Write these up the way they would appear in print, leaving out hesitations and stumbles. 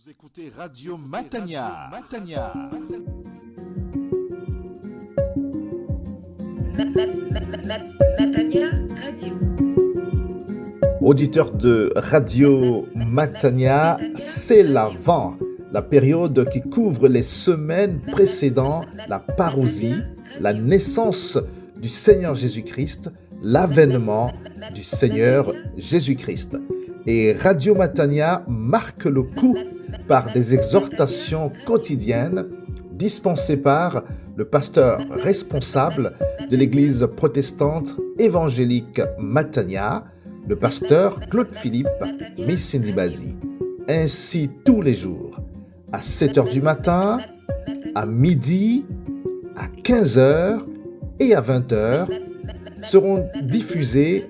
Vous écoutez Radio Matania. Matania. Matania Radio. Auditeurs de Radio Matania, c'est l'Avent, la période qui couvre les semaines précédant la parousie, la naissance du Seigneur Jésus-Christ, l'avènement du Seigneur Jésus-Christ. Et Radio Matania marque le coup par des exhortations quotidiennes dispensées par le pasteur responsable de l'église protestante évangélique Matania, le pasteur Claude-Philippe Missindibazi. Ainsi tous les jours, à 7h du matin, à midi, à 15h et à 20h, seront diffusées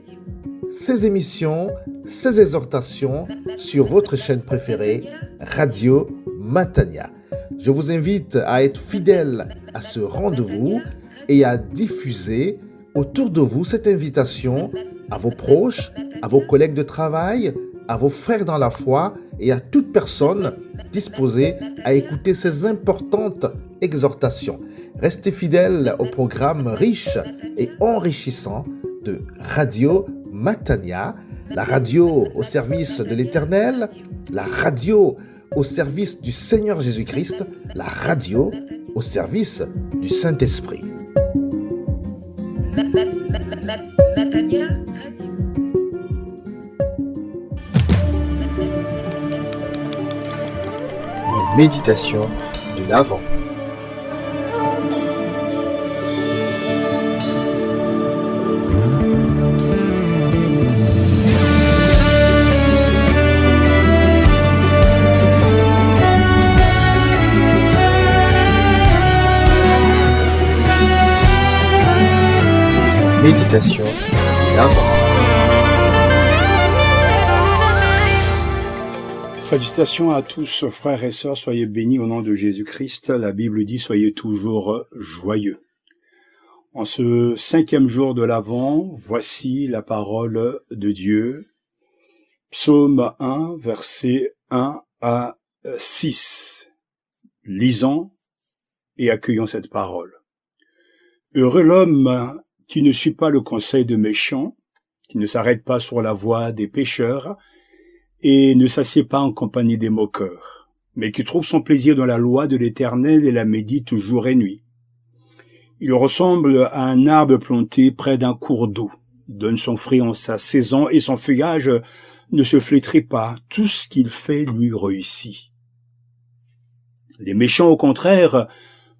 ces émissions, ces exhortations sur votre chaîne préférée, Radio Matania. Je vous invite à être fidèle à ce rendez-vous et à diffuser autour de vous cette invitation à vos proches, à vos collègues de travail, à vos frères dans la foi et à toute personne disposée à écouter ces importantes exhortations. Restez fidèles au programme riche et enrichissant de Radio Matania, la radio au service de l'Éternel, la radio au service du Seigneur Jésus-Christ, la radio au service du Saint-Esprit. Matania Radio. Une méditation de l'Avent. Méditation de l'Avent. Salutations à tous, frères et sœurs, soyez bénis au nom de Jésus-Christ. La Bible dit, soyez toujours joyeux. En ce 5e jour de l'Avent, voici la parole de Dieu. Psaume 1, versets 1 à 6. Lisons et accueillons cette parole. Heureux l'homme qui ne suit pas le conseil de méchants, qui ne s'arrête pas sur la voie des pécheurs, et ne s'assied pas en compagnie des moqueurs, mais qui trouve son plaisir dans la loi de l'Éternel et la médite jour et nuit. Il ressemble à un arbre planté près d'un cours d'eau. Il donne son fruit en sa saison et son feuillage ne se flétrit pas. Tout ce qu'il fait lui réussit. Les méchants, au contraire,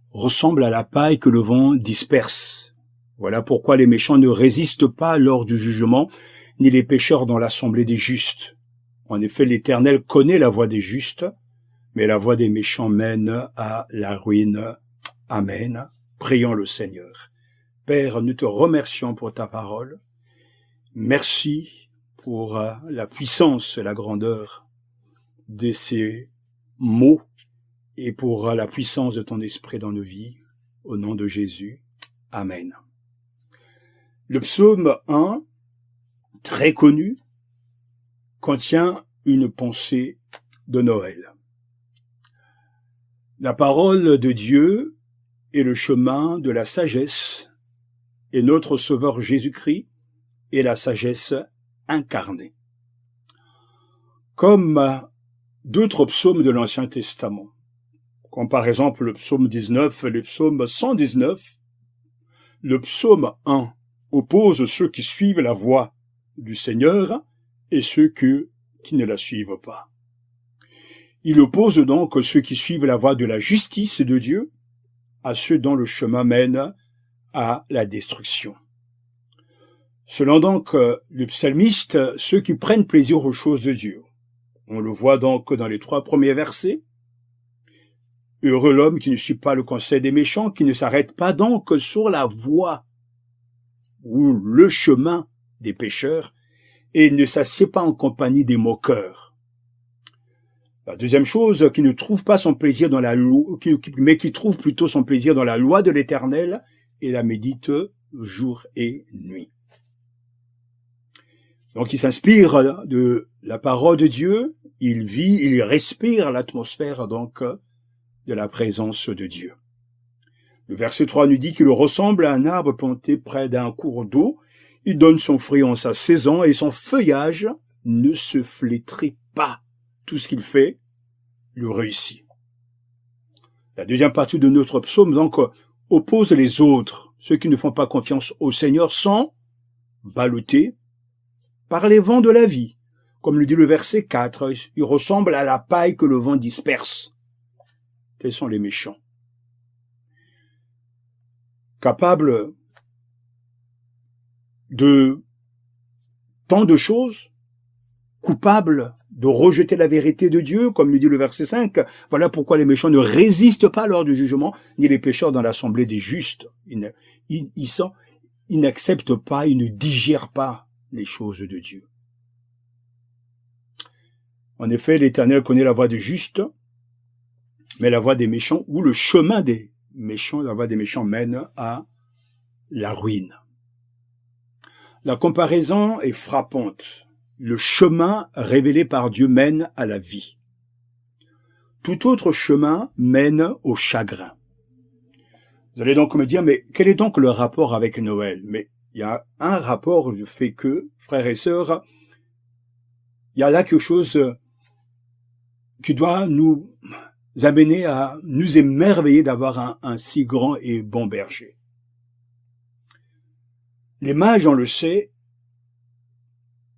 ressemblent à la paille que le vent disperse. Voilà pourquoi les méchants ne résistent pas lors du jugement, ni les pécheurs dans l'assemblée des justes. En effet, l'Éternel connaît la voie des justes, mais la voie des méchants mène à la ruine. Amen. Prions le Seigneur. Père, nous te remercions pour ta parole. Merci pour la puissance et la grandeur de ces mots et pour la puissance de ton esprit dans nos vies. Au nom de Jésus. Amen. Le psaume 1, très connu, contient une pensée de Noël. La parole de Dieu est le chemin de la sagesse, et notre Sauveur Jésus-Christ est la sagesse incarnée. Comme d'autres psaumes de l'Ancien Testament, comme par exemple le psaume 19 et le psaume 119, le psaume 1 oppose ceux qui suivent la voie du Seigneur et ceux qui ne la suivent pas. Il oppose donc ceux qui suivent la voie de la justice de Dieu à ceux dont le chemin mène à la destruction. Selon donc le psalmiste, ceux qui prennent plaisir aux choses de Dieu. On le voit donc dans les 3 premiers versets. Heureux l'homme qui ne suit pas le conseil des méchants, qui ne s'arrête pas donc sur la voie ou le chemin des pécheurs, et ne s'assied pas en compagnie des moqueurs. La deuxième chose, qui ne trouve pas son plaisir dans la loi, mais qui trouve plutôt son plaisir dans la loi de l'Éternel et la médite jour et nuit. Donc il s'inspire de la parole de Dieu il vit, il respire l'atmosphère donc de la présence de Dieu. Le verset 3 nous dit qu'il ressemble à un arbre planté près d'un cours d'eau. Il donne son fruit en sa saison et son feuillage ne se flétrit pas. Tout ce qu'il fait le réussit. La deuxième partie de notre psaume donc oppose les autres, ceux qui ne font pas confiance au Seigneur, sont ballottés par les vents de la vie. Comme le dit le verset 4, ils ressemblent à la paille que le vent disperse. Tels sont les méchants. Capables de tant de choses, coupables de rejeter la vérité de Dieu, comme le dit le verset 5. Voilà pourquoi les méchants ne résistent pas lors du jugement, ni les pécheurs dans l'assemblée des justes. Ils n'acceptent pas, ils ne digèrent pas les choses de Dieu. En effet, l'Éternel connaît la voie des justes, mais la voie des méchants, ou le chemin des méchants, la voie des méchants mène à la ruine. La comparaison est frappante. Le chemin révélé par Dieu mène à la vie. Tout autre chemin mène au chagrin. Vous allez donc me dire, mais quel est donc le rapport avec Noël? Mais il y a un rapport du fait que, frères et sœurs, il y a là quelque chose qui doit nous amener à nous émerveiller d'avoir un si grand et bon berger. Les mages, on le sait,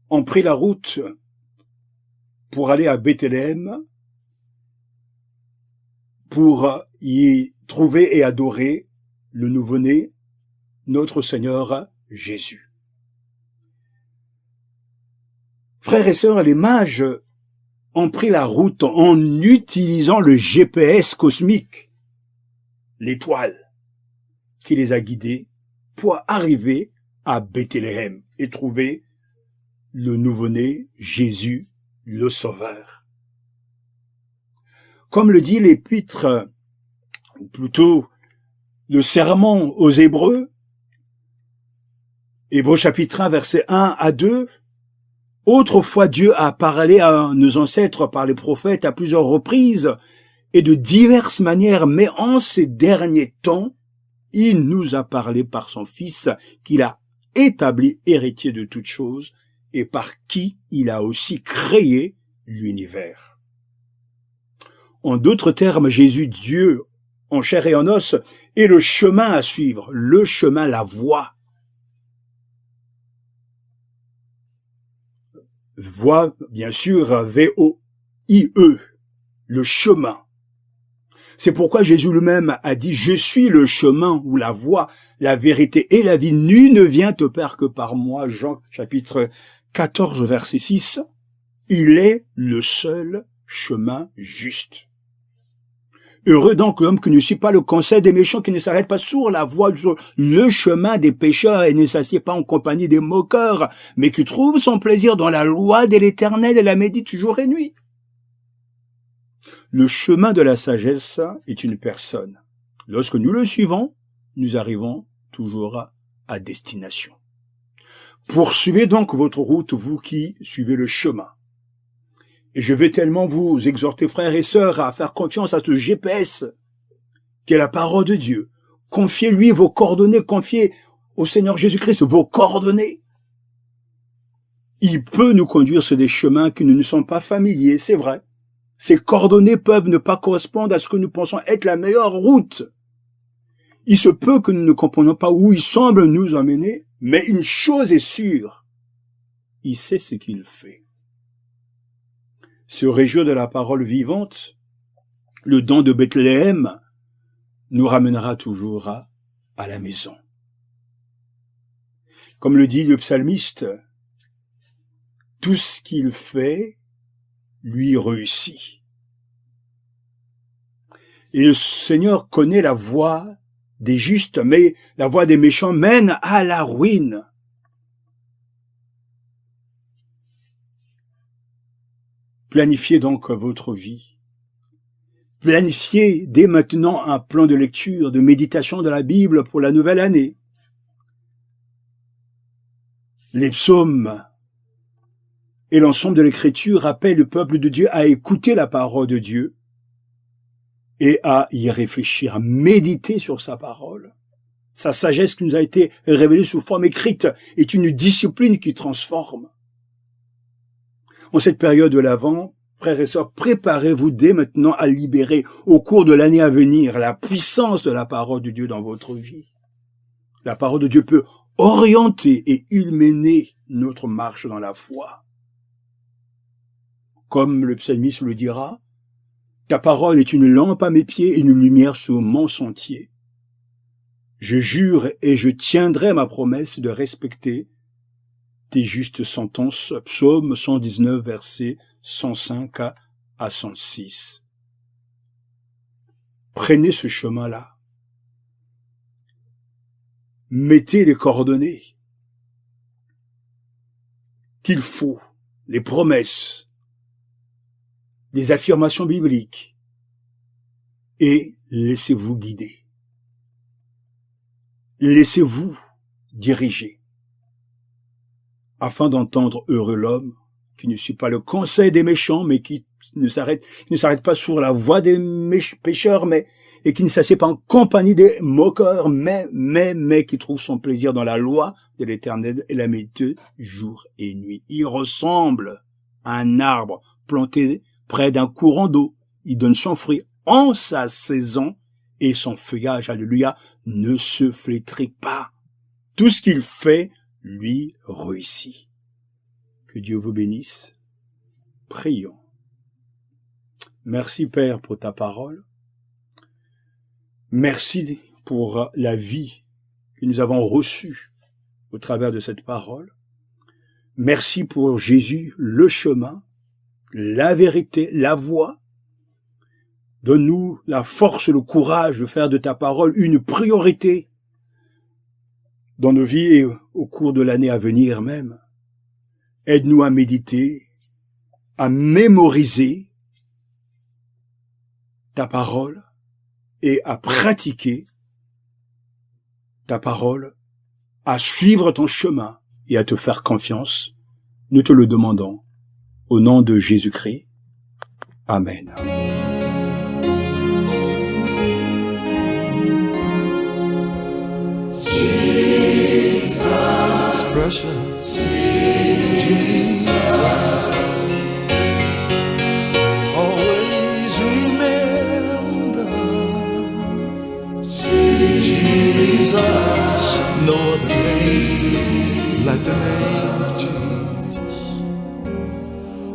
ont pris la route pour aller à Bethléem, pour y trouver et adorer le nouveau-né, notre Seigneur Jésus. Frères et sœurs, les mages ont pris la route en utilisant le GPS cosmique, l'étoile, qui les a guidés pour arriver à Bethléem et trouver le nouveau-né Jésus, le Sauveur. Comme le dit l'épître, ou plutôt le sermon aux Hébreux, Hébreux chapitre 1, versets 1 à 2, autrefois Dieu a parlé à nos ancêtres par les prophètes à plusieurs reprises et de diverses manières, mais en ces derniers temps, il nous a parlé par son Fils qu'il a établi héritier de toutes choses et par qui il a aussi créé l'univers. En d'autres termes, Jésus, Dieu, en chair et en os, est le chemin à suivre, le chemin, la voie. Voie, bien sûr, V-O-I-E, le chemin. C'est pourquoi Jésus lui-même a dit « Je suis le chemin ou la voie, la vérité et la vie. Nul ne vient au Père que par moi. » Jean chapitre 14, verset 6. Il est le seul chemin juste. Heureux donc l'homme qui ne suit pas le conseil des méchants, qui ne s'arrête pas sur la voie, le chemin des pécheurs et ne s'assied pas en compagnie des moqueurs, mais qui trouve son plaisir dans la loi de l'Éternel et la médite jour et nuit. Le chemin de la sagesse est une personne. Lorsque nous le suivons, nous arrivons toujours à destination. Poursuivez donc votre route, vous qui suivez le chemin. Et je vais tellement vous exhorter, frères et sœurs, à faire confiance à ce GPS, qui est la parole de Dieu. Confiez-lui vos coordonnées, confiez au Seigneur Jésus-Christ vos coordonnées. Il peut nous conduire sur des chemins qui ne nous sont pas familiers, c'est vrai. Ces coordonnées peuvent ne pas correspondre à ce que nous pensons être la meilleure route. Il se peut que nous ne comprenions pas où il semble nous emmener, mais une chose est sûre, il sait ce qu'il fait. Se réjouir de la parole vivante, le don de Bethléem, nous ramènera toujours à la maison. Comme le dit le psalmiste, tout ce qu'il fait lui réussit. Et le Seigneur connaît la voie des justes, mais la voie des méchants mène à la ruine. Planifiez donc votre vie. Planifiez dès maintenant un plan de lecture, de méditation de la Bible pour la nouvelle année. Les psaumes et l'ensemble de l'Écriture appelle le peuple de Dieu à écouter la parole de Dieu et à y réfléchir, à méditer sur sa parole. Sa sagesse qui nous a été révélée sous forme écrite est une discipline qui transforme. En cette période de l'Avent, frères et sœurs, préparez-vous dès maintenant à libérer au cours de l'année à venir la puissance de la parole de Dieu dans votre vie. La parole de Dieu peut orienter et illuminer notre marche dans la foi. Comme le psalmiste le dira, ta parole est une lampe à mes pieds et une lumière sur mon sentier. Je jure et je tiendrai ma promesse de respecter tes justes sentences. Psaume 119, versets 105 à 106. Prenez ce chemin-là. Mettez les coordonnées qu'il faut, les promesses, les affirmations bibliques, et laissez-vous guider. Laissez-vous diriger, afin d'entendre heureux l'homme qui ne suit pas le conseil des méchants, mais qui ne s'arrête pas sur la voie des pécheurs, et qui ne s'assied pas en compagnie des moqueurs, mais qui trouve son plaisir dans la loi de l'Éternel et la médite jour et nuit. Il ressemble à un arbre planté près d'un courant d'eau. Il donne son fruit en sa saison et son feuillage, alléluia, ne se flétrit pas. Tout ce qu'il fait lui réussit. Que Dieu vous bénisse. Prions. Merci Père pour ta parole. Merci pour la vie que nous avons reçue au travers de cette parole. Merci pour Jésus, le chemin, la vérité, la voie. Donne-nous la force, le courage de faire de ta parole une priorité dans nos vies et au cours de l'année à venir même. Aide-nous à méditer, à mémoriser ta parole et à pratiquer ta parole, à suivre ton chemin et à te faire confiance. Nous te le demandons au nom de Jésus-Christ. Amen. Precious Jesus, always remember Jesus, no other name like the name of Jesus,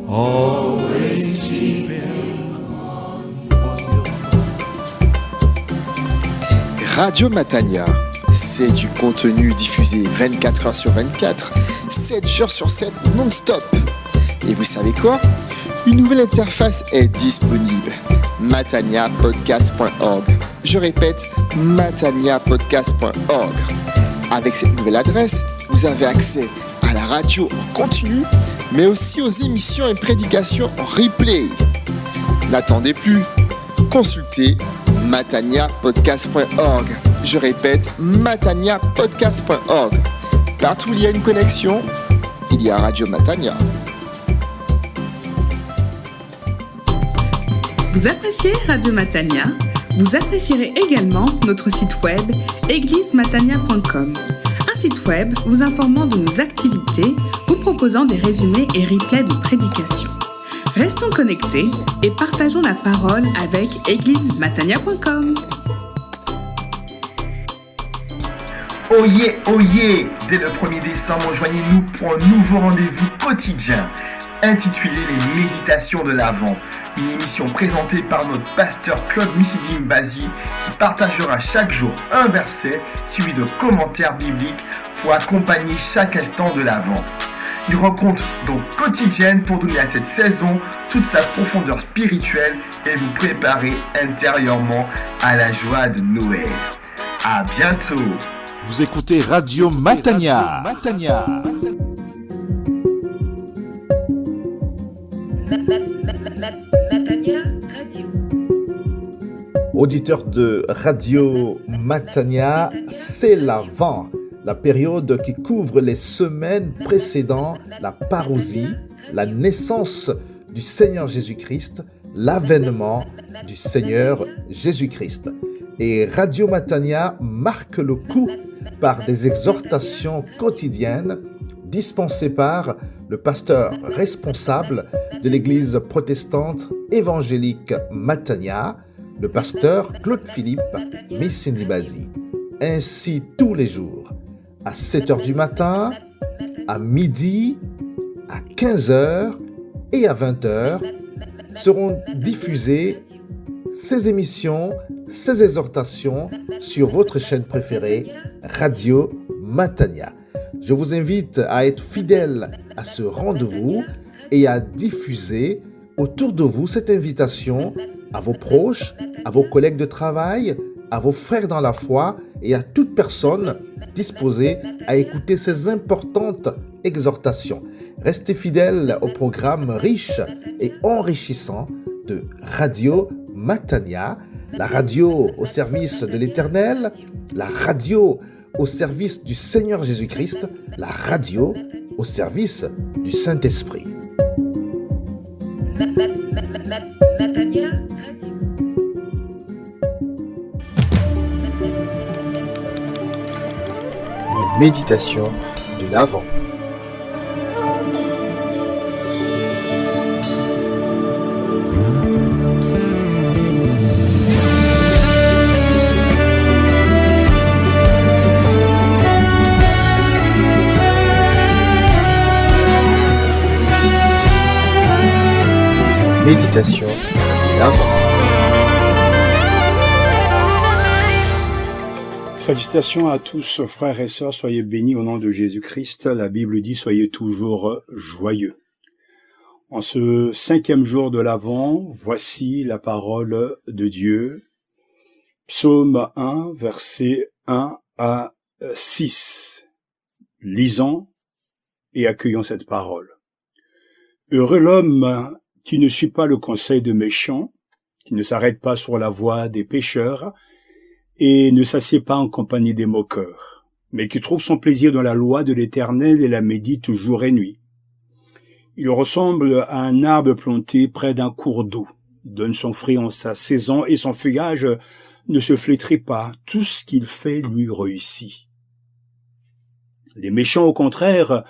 always keep him on your mind. Radio Matania, c'est du contenu diffusé 24 heures sur 24, 7 jours sur 7 non-stop. Et vous savez quoi? Une nouvelle interface est disponible. mataniapodcast.org. Je répète, mataniapodcast.org. Avec cette nouvelle adresse, vous avez accès à la radio en continu, mais aussi aux émissions et prédications en replay. N'attendez plus, consultez mataniapodcast.org. Je répète, mataniapodcast.org. Partout où il y a une connexion, il y a Radio Matania. Vous appréciez Radio Matania? Vous apprécierez également notre site web églisematania.com. Un site web vous informant de nos activités, vous proposant des résumés et replays de prédications. Restons connectés et partageons la parole avec églisematania.com. Oyez, oyez! Dès le 1er décembre, joignez-nous pour un nouveau rendez-vous quotidien intitulé Les Méditations de l'Avent. Une émission présentée par notre pasteur Claude Missidim Bazi qui partagera chaque jour un verset suivi de commentaires bibliques pour accompagner chaque instant de l'Avent. Une rencontre donc quotidienne pour donner à cette saison toute sa profondeur spirituelle et vous préparer intérieurement à la joie de Noël. À bientôt! Vous écoutez Radio Matania. Matania Radio. Auditeurs de Radio Matania, c'est l'Avent, la période qui couvre les semaines précédant la parousie, la naissance du Seigneur Jésus-Christ, l'avènement du Seigneur Jésus-Christ. Et Radio Matania marque le coup par des exhortations quotidiennes dispensées par le pasteur responsable de l'église protestante évangélique Matania, le pasteur Claude-Philippe Missindi-Bazi. Ainsi tous les jours, à 7h du matin, à midi, à 15h et à 20h, seront diffusées ces émissions, ces exhortations sur votre chaîne préférée, Radio Matania. Je vous invite à être fidèle à ce rendez-vous et à diffuser autour de vous cette invitation à vos proches, à vos collègues de travail, à vos frères dans la foi et à toute personne disposée à écouter ces importantes exhortations. Restez fidèles au programme riche et enrichissant de Radio Matania, la radio au service de l'Éternel, la radio au service du Seigneur Jésus-Christ, la radio au service du Saint-Esprit. Matania Radio. Une méditation de l'Avent. Méditation de l'Avent. Salutations à tous, frères et sœurs, soyez bénis au nom de Jésus-Christ. La Bible dit, soyez toujours joyeux. En ce 5e jour de l'Avent, voici la parole de Dieu. Psaume 1, versets 1 à 6. Lisons et accueillons cette parole. Heureux l'homme qui ne suit pas le conseil de méchants, qui ne s'arrête pas sur la voie des pécheurs, et ne s'assied pas en compagnie des moqueurs, mais qui trouve son plaisir dans la loi de l'Éternel et la médite jour et nuit. Il ressemble à un arbre planté près d'un cours d'eau. Il donne son fruit en sa saison et son feuillage ne se flétrit pas. Tout ce qu'il fait lui réussit. Les méchants, au contraire,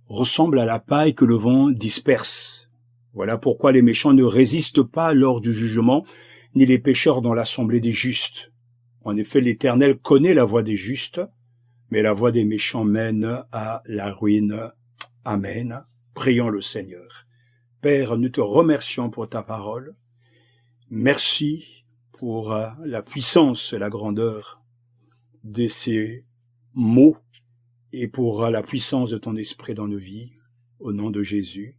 ressemblent à la paille que le vent disperse. Voilà pourquoi les méchants ne résistent pas lors du jugement, ni les pécheurs dans l'assemblée des justes. En effet, l'Éternel connaît la voie des justes, mais la voie des méchants mène à la ruine. Amen. Prions le Seigneur. Père, nous te remercions pour ta parole. Merci pour la puissance et la grandeur de ces mots et pour la puissance de ton esprit dans nos vies. Au nom de Jésus.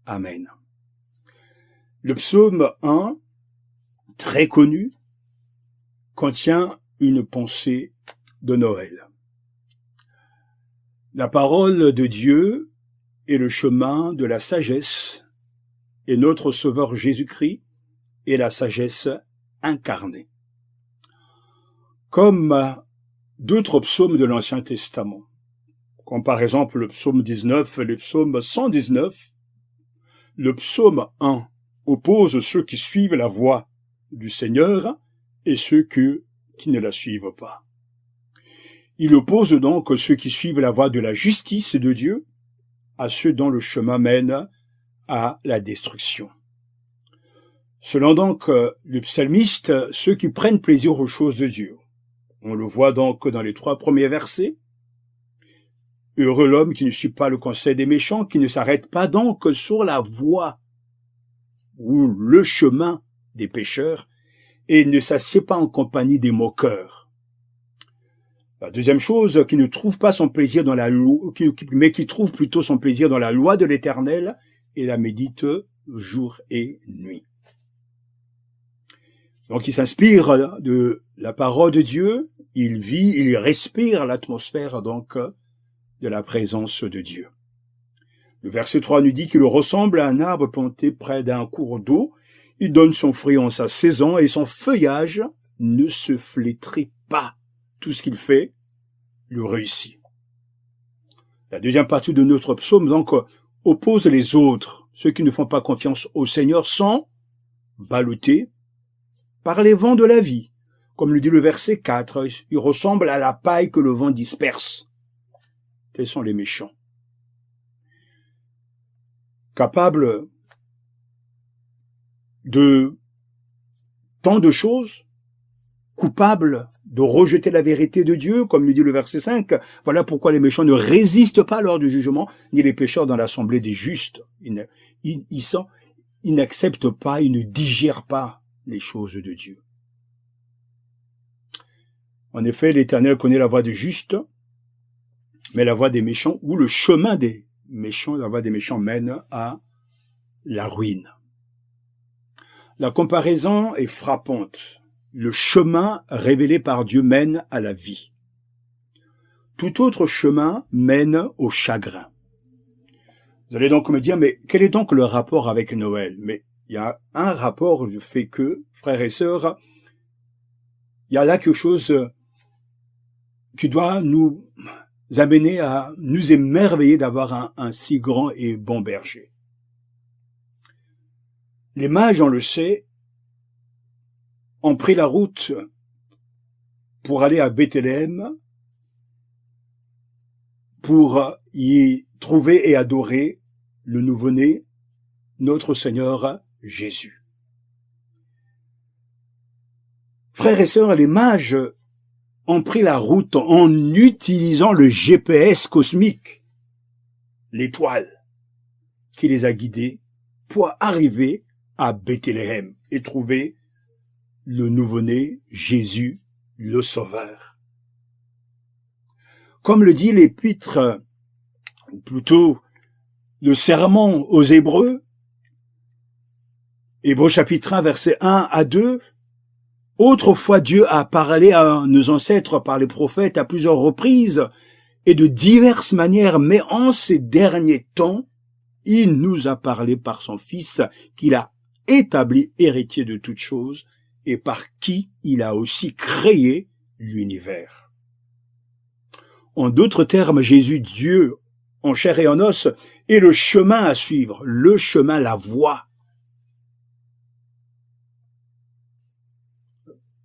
Amen. Le psaume 1, très connu, contient une pensée de Noël. La parole de Dieu est le chemin de la sagesse, et notre Sauveur Jésus-Christ est la sagesse incarnée. Comme d'autres psaumes de l'Ancien Testament, comme par exemple le psaume 19 et le psaume 119, le psaume 1 oppose ceux qui suivent la voie du Seigneur et ceux qui ne la suivent pas. Il oppose donc ceux qui suivent la voie de la justice de Dieu à ceux dont le chemin mène à la destruction. Selon donc le psalmiste, ceux qui prennent plaisir aux choses de Dieu. On le voit donc dans les 3 premiers versets. Heureux l'homme qui ne suit pas le conseil des méchants, qui ne s'arrête pas donc sur la voie ou le chemin des pécheurs, et ne s'assied pas en compagnie des moqueurs. La deuxième chose, qui ne trouve pas son plaisir dans la loi, mais qui trouve plutôt son plaisir dans la loi de l'Éternel et la médite jour et nuit. Donc il s'inspire de la parole de Dieu, il vit, il respire l'atmosphère donc de la présence de Dieu. Le verset 3 nous dit qu'il ressemble à un arbre planté près d'un cours d'eau. Il donne son fruit en sa saison et son feuillage ne se flétrit pas. Tout ce qu'il fait lui réussit. La deuxième partie de notre psaume, donc, opposent les autres, ceux qui ne font pas confiance au Seigneur, sont ballottés par les vents de la vie. Comme le dit le verset 4, ils ressemblent à la paille que le vent disperse. Tels sont les méchants. Capables de tant de choses, coupables de rejeter la vérité de Dieu, comme le dit le verset 5. Voilà pourquoi les méchants ne résistent pas lors du jugement, ni les pécheurs dans l'assemblée des justes. Ils n'acceptent pas, ils ne digèrent pas les choses de Dieu. En effet, l'Éternel connaît la voie des justes, mais la voie des méchants, ou le chemin des méchants, la voie des méchants mène à la ruine. La comparaison est frappante. Le chemin révélé par Dieu mène à la vie. Tout autre chemin mène au chagrin. Vous allez donc me dire, mais quel est donc le rapport avec Noël? Mais il y a un rapport du fait que, frères et sœurs, il y a là quelque chose qui doit nous amener à nous émerveiller d'avoir un si grand et bon berger. Les mages, on le sait, ont pris la route pour aller à Bethléem, pour y trouver et adorer le nouveau-né, notre Seigneur Jésus. Frères et sœurs, les mages ont pris la route en utilisant le GPS cosmique, l'étoile, qui les a guidés pour arriver à Bethléem et trouver le nouveau-né Jésus, le Sauveur. Comme le dit l'épître, ou plutôt le sermon aux Hébreux, Hébreux chapitre 1, versets 1 à 2, autrefois Dieu a parlé à nos ancêtres par les prophètes à plusieurs reprises et de diverses manières, mais en ces derniers temps, il nous a parlé par son Fils qu'il a établi héritier de toutes choses et par qui il a aussi créé l'univers. En d'autres termes, Jésus, Dieu, en chair et en os, est le chemin à suivre, le chemin, la voie.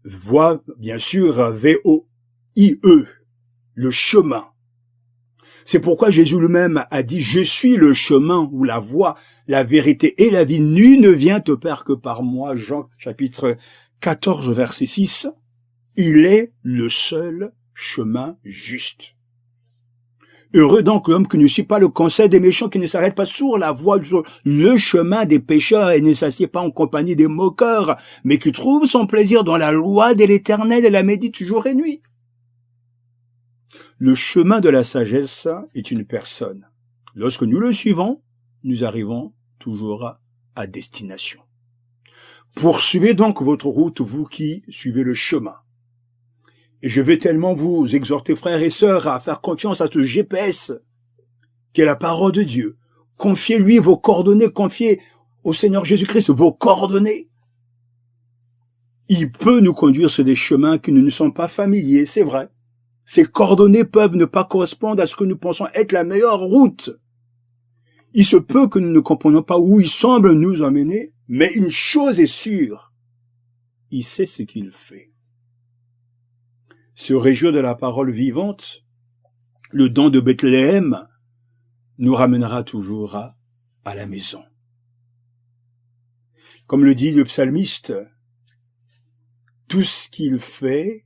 Voie, bien sûr, V-O-I-E, le chemin. C'est pourquoi Jésus lui-même a dit « Je suis le chemin ou la voie, la vérité et la vie. Nul ne vient au Père que par moi. » Jean chapitre 14, verset 6. Il est le seul chemin juste. Heureux donc l'homme qui ne suit pas le conseil des méchants, qui ne s'arrête pas sur la voie du jour, le chemin des pécheurs et ne s'assied pas en compagnie des moqueurs, mais qui trouve son plaisir dans la loi de l'Éternel et la médite jour et nuit. Le chemin de la sagesse est une personne. Lorsque nous le suivons, nous arrivons toujours à destination. Poursuivez donc votre route, vous qui suivez le chemin. Et je vais tellement vous exhorter, frères et sœurs, à faire confiance à ce GPS, qui est la parole de Dieu. Confiez-lui vos coordonnées, confiez au Seigneur Jésus-Christ vos coordonnées. Il peut nous conduire sur des chemins qui ne nous sont pas familiers, c'est vrai. Ces coordonnées peuvent ne pas correspondre à ce que nous pensons être la meilleure route. Il se peut que nous ne comprenions pas où il semble nous emmener, mais une chose est sûre, il sait ce qu'il fait. Se réjouir de la parole vivante, le don de Bethléem, nous ramènera toujours à la maison. Comme le dit le psalmiste, tout ce qu'il fait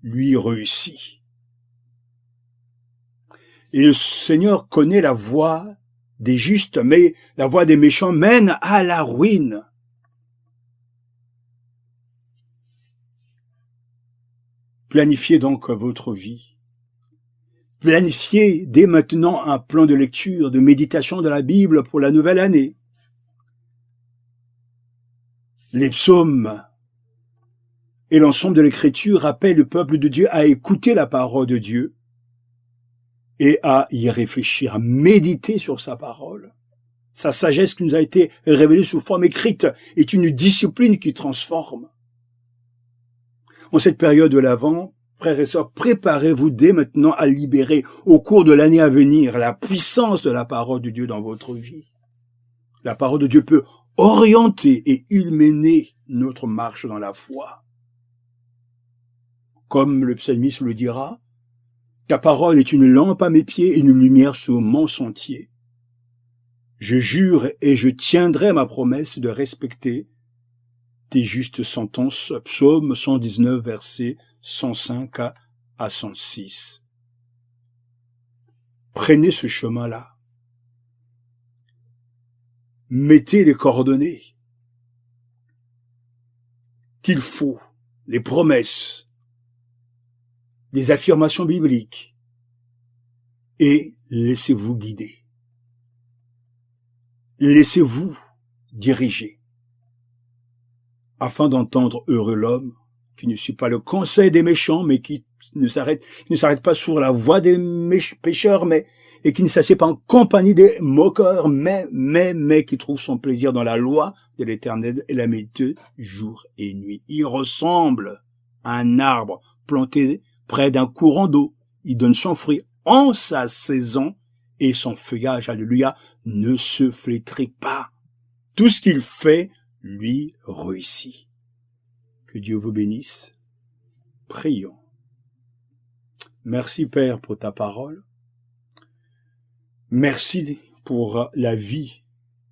lui réussit. Et le Seigneur connaît la voie des justes, mais la voie des méchants mène à la ruine. Planifiez donc votre vie. Planifiez dès maintenant un plan de lecture, de méditation de la Bible pour la nouvelle année. Les psaumes et l'ensemble de l'Écriture rappellent le peuple de Dieu à écouter la parole de Dieu et à y réfléchir, à méditer sur sa parole. Sa sagesse qui nous a été révélée sous forme écrite est une discipline qui transforme. En cette période de l'Avent, frères et sœurs, préparez-vous dès maintenant à libérer au cours de l'année à venir la puissance de la parole de Dieu dans votre vie. La parole de Dieu peut orienter et illuminer notre marche dans la foi. Comme le psalmiste le dira, ta parole est une lampe à mes pieds et une lumière sur mon sentier. Je jure et je tiendrai ma promesse de respecter tes justes sentences. Psaume 119, versets 105 à 106. Prenez ce chemin-là. Mettez les coordonnées qu'il faut, les promesses, les affirmations bibliques, et laissez-vous guider. Laissez-vous diriger, afin d'entendre heureux l'homme qui ne suit pas le conseil des méchants, mais qui ne s'arrête pas sur la voie des pécheurs, et qui ne s'assied pas en compagnie des moqueurs, mais qui trouve son plaisir dans la loi de l'Éternel et la médite jour et nuit. Il ressemble à un arbre planté près d'un courant d'eau. Il donne son fruit en sa saison et son feuillage, alléluia, ne se flétrit pas. Tout ce qu'il fait lui réussit. Que Dieu vous bénisse. Prions. Merci Père pour ta parole. Merci pour la vie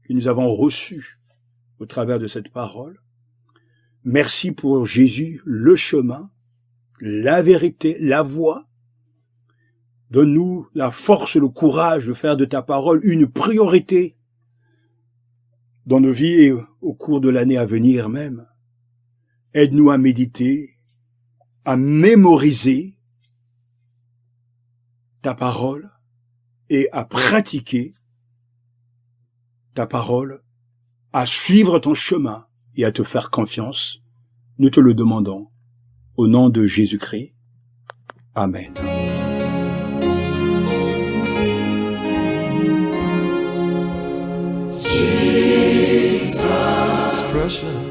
que nous avons reçue au travers de cette parole. Merci pour Jésus, le chemin, la vérité, la voie. Donne-nous la force et le courage de faire de ta parole une priorité dans nos vies et au cours de l'année à venir même. Aide-nous à méditer, à mémoriser ta parole et à pratiquer ta parole, à suivre ton chemin et à te faire confiance. Nous te le demandons au nom de Jésus-Christ. Amen. Precious